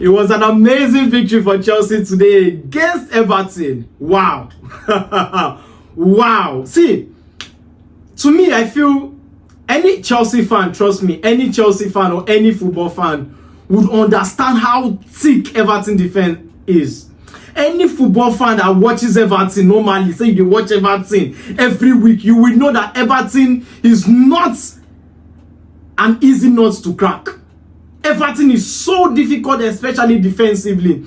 It was an amazing victory for Chelsea today against Everton. Wow. Wow. See, to me, I feel any Chelsea fan, trust me, any Chelsea fan or any football fan would understand how thick Everton defense is. Any football fan that watches Everton normally, say you watch Everton every week, you will know that Everton is not an easy nut to crack. Everton is so difficult, especially defensively.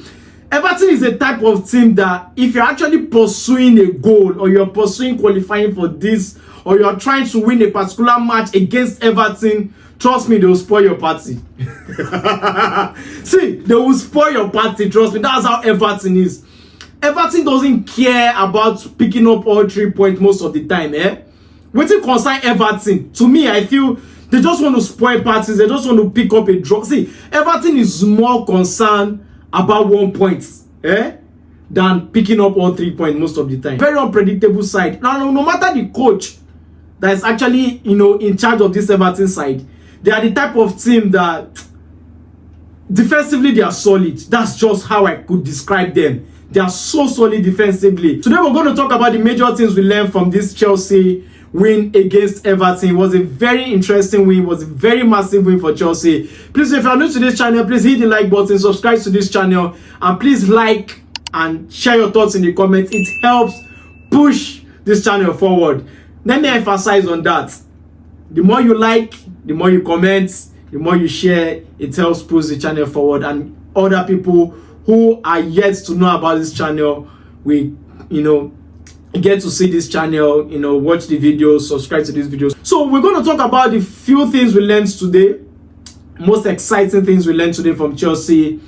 Everton is a type of team that if you're actually pursuing a goal or you're pursuing qualifying for this or you're trying to win a particular match against Everton, trust me, they will spoil your party. See, they will spoil your party, trust me. That's how Everton is. Everton doesn't care about picking up all 3 points most of the time. When it concerns Everton, to me, I feel they just want to spoil parties. They just want to pick up a draw. See, Everton is more concerned about 1 point than picking up all 3 points most of the time. Very unpredictable side. Now, no matter the coach that is actually, in charge of this Everton side, they are the type of team that defensively they are solid. That's just how I could describe them. They are so solid defensively. Today we're going to talk about the major things we learned from this Chelsea win against Everton. It was a very interesting win. It was a very massive win for Chelsea. Please, if you are new to this channel, please hit the like button, subscribe to this channel, and please like and share your thoughts in the comments. It helps push this channel forward. Let me emphasize on that. The more you like, the more you comment, the more you share, it helps push the channel forward, and other people who are yet to know about this channel, we get to see this channel, watch the videos, subscribe to these videos. So we're going to talk about the few things we learned today, most exciting things we learned today from Chelsea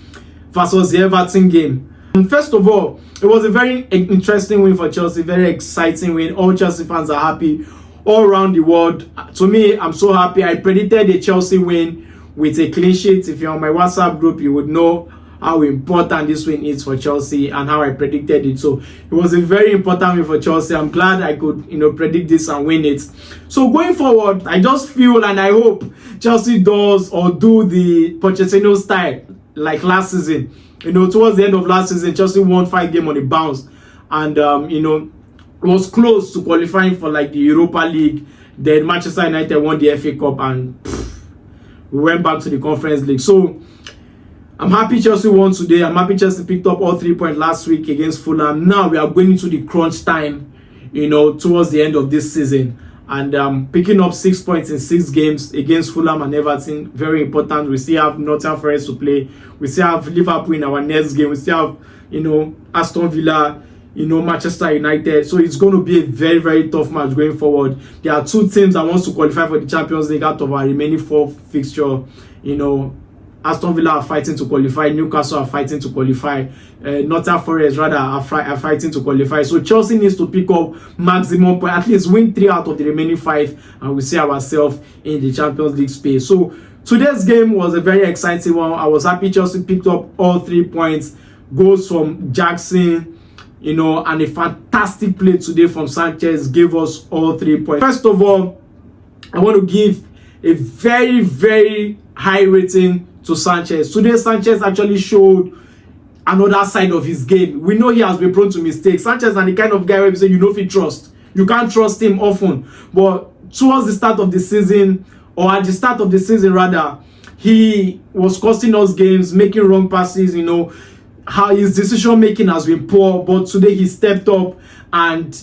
versus the Everton game. And first of all, it was a very interesting win for Chelsea, very exciting win. All Chelsea fans are happy all around the world. To me, I'm so happy. I predicted a Chelsea win with a clean sheet. If you're on my WhatsApp group, you would know how important this win is for Chelsea and how I predicted it. So it was a very important win for Chelsea. I'm glad I could, predict this and win it. So going forward, I just feel and I hope Chelsea does or do the Pochettino style like last season. Towards the end of last season, Chelsea won 5 games on the bounce, and was close to qualifying for like the Europa League. Then Manchester United won the FA Cup, and we went back to the Conference League. So I'm happy Chelsea won today. I'm happy Chelsea picked up all 3 points last week against Fulham. Now we are going into the crunch time, towards the end of this season. And picking up 6 points in 6 games against Fulham and Everton, very important. We still have Nottingham Forest to play. We still have Liverpool in our next game. We still have, Aston Villa, Manchester United. So it's going to be a very, very tough match going forward. There are 2 teams that wants to qualify for the Champions League out of our remaining 4 fixture. Aston Villa are fighting to qualify. Newcastle are fighting to qualify. Nottingham Forest rather are fighting to qualify. So Chelsea needs to pick up maximum point, at least win 3 out of the remaining 5, and we see ourselves in the Champions League space. So today's game was a very exciting one. I was happy Chelsea picked up all 3 points. Goals from Jackson, and a fantastic play today from Sanchez gave us all 3 points. First of all, I want to give a very, very high rating to Sanchez. Today, Sanchez actually showed another side of his game. We know he has been prone to mistakes. Sanchez is the kind of guy where you say you know if you trust. You can't trust him often. But towards the start of the season, or at the start of the season rather, he was costing us games, making wrong passes, how his decision making has been poor. But today he stepped up, and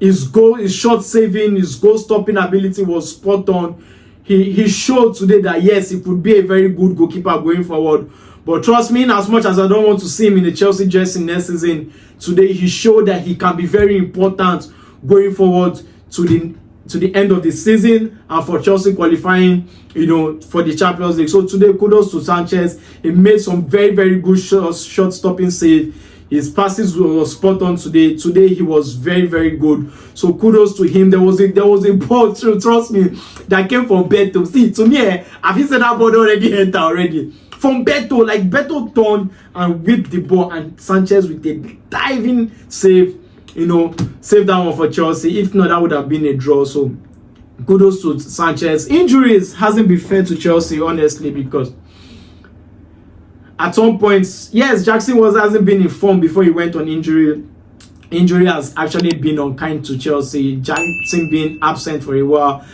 his shot saving, his goal stopping ability was spot on. He showed today that yes, he could be a very good goalkeeper going forward. But trust me, as much as I don't want to see him in the Chelsea jersey next season, today he showed that he can be very important going forward to the end of the season and for Chelsea qualifying, for the Champions League. So today, kudos to Sanchez. He made some very, very good shot stopping save. His passes were spot on today. Today he was very, very good. So kudos to him. There was a ball, trust me, that came from Beto. See, to me, I've said that ball already already. From Beto, like Beto turned and whipped the ball, and Sanchez with a diving save, save that one for Chelsea. If not, that would have been a draw. So kudos to Sanchez. Injuries hasn't been fair to Chelsea, honestly, because at some point, yes, Jackson hasn't been in form before he went on injury. Injury has actually been unkind to Chelsea. Jackson being absent for a while,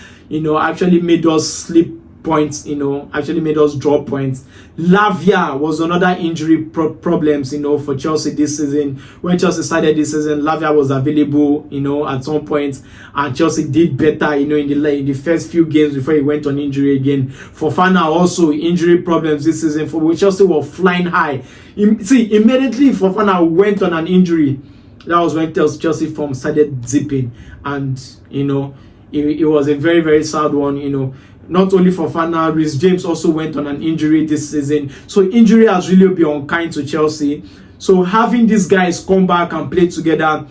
actually made us slip points, actually made us drop points. Lavia was another injury problems, for Chelsea this season. When Chelsea started this season, Lavia was available, at some point, and Chelsea did better, in the first few games before he went on injury again. Fofana also injury problems this season. For which Chelsea were flying high. Immediately Fofana went on an injury. That was when Chelsea form started dipping, and it was a very, very sad one. Not only Fofana, Reece James also went on an injury this season. So injury has really been unkind to Chelsea. So having these guys come back and play together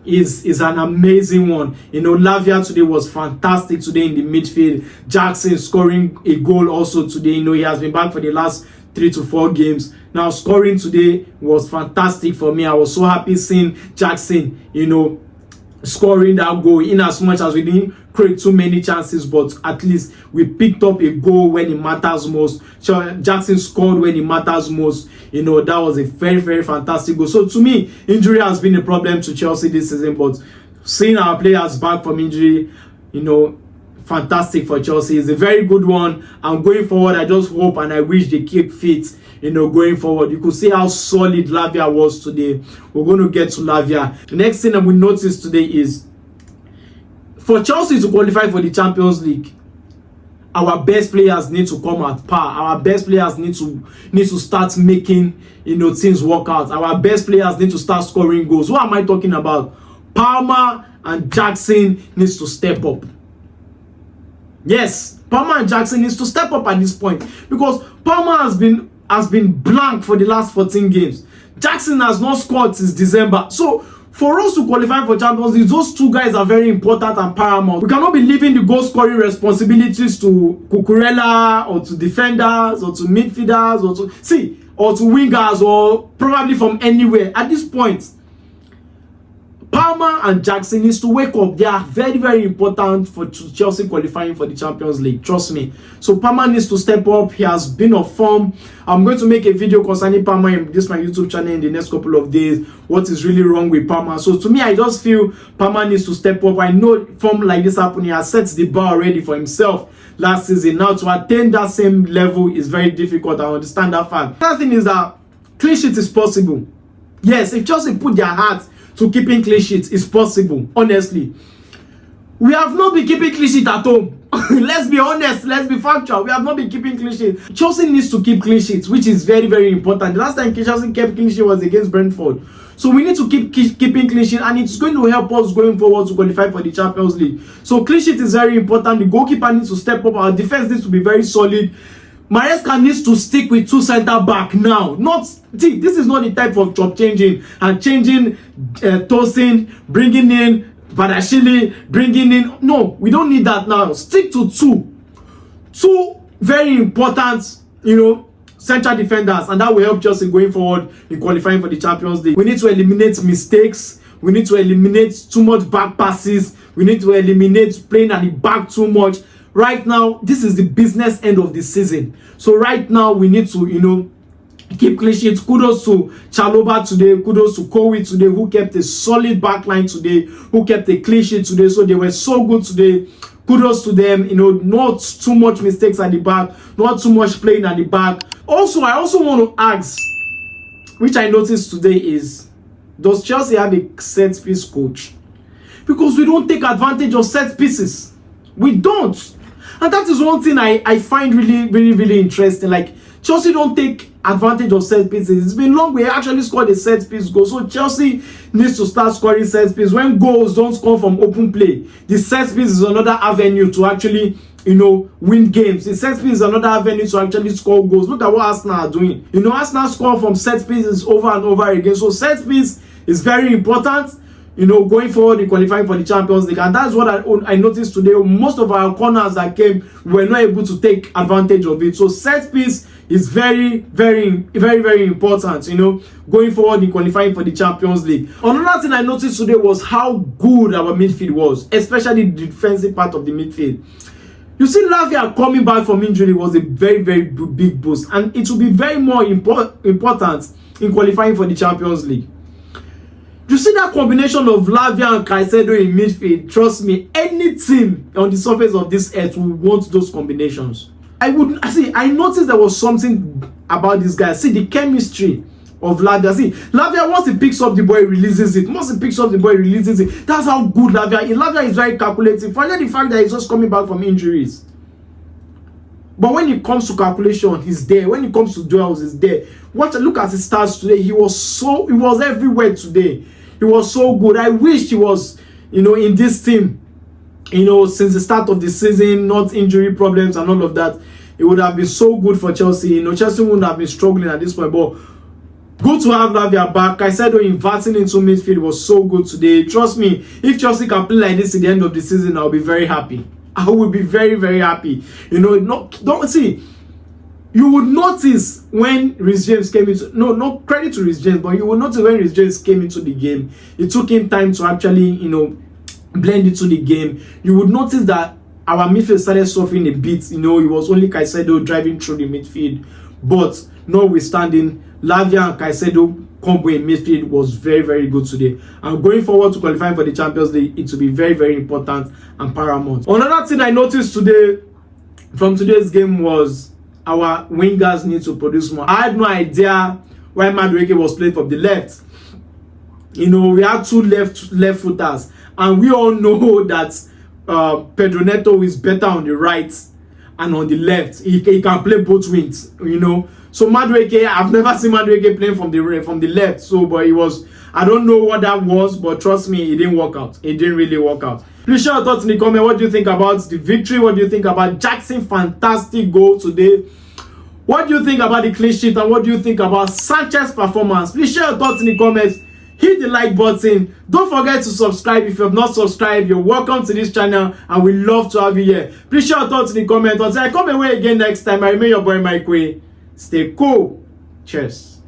is an amazing one. Lavia today was fantastic today in the midfield. Jackson scoring a goal also today. He has been back for the last 3 to 4 games. Now scoring today was fantastic for me. I was so happy seeing Jackson, scoring that goal, in as much as we didn't create too many chances, but at least we picked up a goal when it matters most. Jackson scored when it matters most. That was a very, very fantastic goal. So to me, injury has been a problem to Chelsea this season, but seeing our players back from injury, fantastic for Chelsea. It's a very good one. And going forward, I just hope and I wish they keep fit, going forward. You could see how solid Lavia was today. We're going to get to Lavia. The next thing that we noticed today is, for Chelsea to qualify for the Champions League, our best players need to come at par. Our best players need to start making, things work out. Our best players need to start scoring goals. What am I talking about? Palmer and Jackson needs to step up. Yes, Palmer and Jackson needs to step up at this point, because Palmer has been blank for the last 14 games. Jackson has not scored since December. So for us to qualify for Champions League, those two guys are very important and paramount. We cannot be leaving the goal scoring responsibilities to Cucurella or to defenders or to midfielders or to wingers, or probably from anywhere. At this point, Palmer and Jackson needs to wake up. They are very, very important for Chelsea qualifying for the Champions League. Trust me. So Palmer needs to step up. He has been off form. I'm going to make a video concerning Palmer in my YouTube channel in the next couple of days. What is really wrong with Palmer? So to me, I just feel Palmer needs to step up. I know form like this happening. He has set the bar already for himself last season. Now to attain that same level is very difficult. I understand that fact. Another thing is that clean sheet is possible. Yes, if Chelsea put their heart to keeping clean sheets, is possible. Honestly, we have not been keeping clean sheet at home. Let's be honest, let's be factual. We have not been keeping clean sheet. Chelsea needs to keep clean sheets, which is very, very important. The last time Chelsea kept clean sheet was against Brentford. So we need to keep keeping clean sheet, and it's going to help us going forward to qualify for the Champions League. So clean sheet is very important. The goalkeeper needs to step up. Our defense needs to be very solid. Maresca needs to stick with 2 center back now. This is not the type of job changing and changing Tosin, bringing in Badashili, bringing in. No, we don't need that now. Stick to 2. 2 very important, central defenders, and that will help Chelsea going forward in qualifying for the Champions League. We need to eliminate mistakes. We need to eliminate too much back passes. We need to eliminate playing at the back too much. Right now, this is the business end of the season. So right now, we need to, keep clean sheets. Kudos to Chalobah today. Kudos to Kowi today, who kept a solid backline today, who kept a clean sheet today. So they were so good today. Kudos to them. Not too much mistakes at the back, not too much playing at the back. Also, I also want to ask, which I noticed today is, does Chelsea have a set piece coach? Because we don't take advantage of set pieces. We don't. And that is one thing I find really, really, really interesting. Like, Chelsea don't take advantage of set pieces. It's been long we actually scored a set piece goal. So Chelsea needs to start scoring set pieces. When goals don't score from open play, the set piece is another avenue to actually, win games. The set piece is another avenue to actually score goals. Look at what Arsenal are doing. Arsenal score from set pieces over and over again. So set piece is very important, going forward in qualifying for the Champions League. And that's what I noticed today. Most of our corners that came were not able to take advantage of it. So set piece is very, very, very, very important, going forward in qualifying for the Champions League. Another thing I noticed today was how good our midfield was, especially the defensive part of the midfield. You see, Lavia coming back from injury was a very, very big boost, and it will be very more important in qualifying for the Champions League. You see that combination of Lavia and Caicedo in midfield, trust me, any team on the surface of this earth will want those combinations. I noticed there was something about this guy. See the chemistry of Lavia. See, Lavia, once he picks up the ball, he releases it. Once he picks up the ball, he releases it. That's how good Lavia is. Lavia is very calculative. Forget the fact that he's just coming back from injuries. But when it comes to calculation, he's there. When it comes to duels, he's there. Look at his stats today. He was everywhere today. He was so good. I wish he was, in this team, since the start of the season, not injury problems and all of that. It would have been so good for Chelsea. Chelsea wouldn't have been struggling at this point. But good to have Lavia back. I said inverting into midfield was so good today. Trust me, if Chelsea can play like this at the end of the season, I'll be very happy. I will be very, very happy. Don't see. You would notice when Reece James came into no credit to Reece James, but you will notice when Reece James came into the game, it took him time to actually blend into the game. You would notice that our midfield started suffering a bit. It was only Caicedo driving through the midfield, but notwithstanding, Lavia and Caicedo combo in midfield was very, very good today. And going forward to qualifying for the Champions League, it will be very, very important and paramount. Another thing I noticed today from today's game was our wingers need to produce more. I had no idea why Madueke was playing from the left. We had two left footers, and we all know that Pedro Neto is better on the right and on the left. He can play both wings, So Madueke, I've never seen Madueke playing from the left. So, but it was, I don't know what that was, but trust me, it didn't work out. It didn't really work out. Please share your thoughts in the comment. What do you think about the victory? What do you think about Jackson? Fantastic goal today. What do you think about the clean sheet? And what do you think about Sanchez's performance? Please share your thoughts in the comments. Hit the like button. Don't forget to subscribe. If you have not subscribed, you're welcome to this channel, and we love to have you here. Please share your thoughts in the comments. Until I come away again next time, I remain your boy Mike Way. Stay cool. Cheers.